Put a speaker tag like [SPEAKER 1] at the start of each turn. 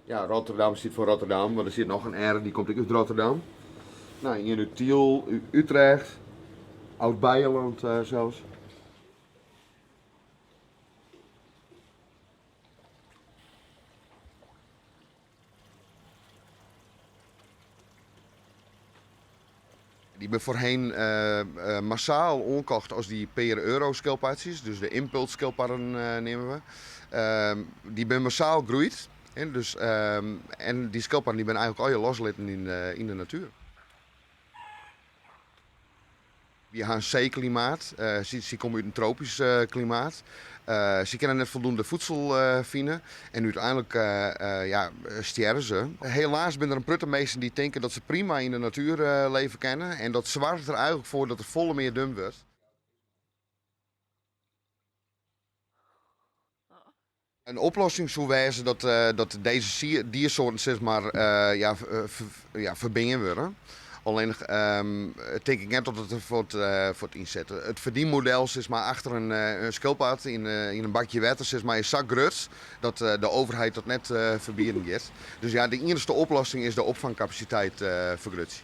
[SPEAKER 1] Ja, Rotterdam zit voor Rotterdam, maar er zit nog een R, die komt ook uit Rotterdam. Nou, hier nu Tiel, Utrecht, Oud-Beijerland zelfs. Die ben voorheen massaal onkocht als die per euro schildpadjes, dus de impulsschildpadden nemen we. Die ben massaal groeid. Dus, en die schildpadden die ben eigenlijk al je loslitten in de natuur. Die hebben een zeeklimaat, ze komen uit een tropisch klimaat. Ze kunnen net voldoende voedsel vinden en uiteindelijk ja, sterven ze. Helaas zijn er een pruttenmeesten die denken dat ze prima in de natuur leven kennen en dat zorgt er eigenlijk voor dat er volle meer dun wordt. Een oplossing zou wezen dat deze diersoorten zeg maar, ja, ja, verbingen worden. Alleen denk ik net dat het er voor het inzetten. Het verdienmodel is maar achter een schildpad in een bakje water is maar een zak gruts. Dat de overheid dat net verbieden gaat. Dus ja, de eerste oplossing is de opvangcapaciteit vergroten.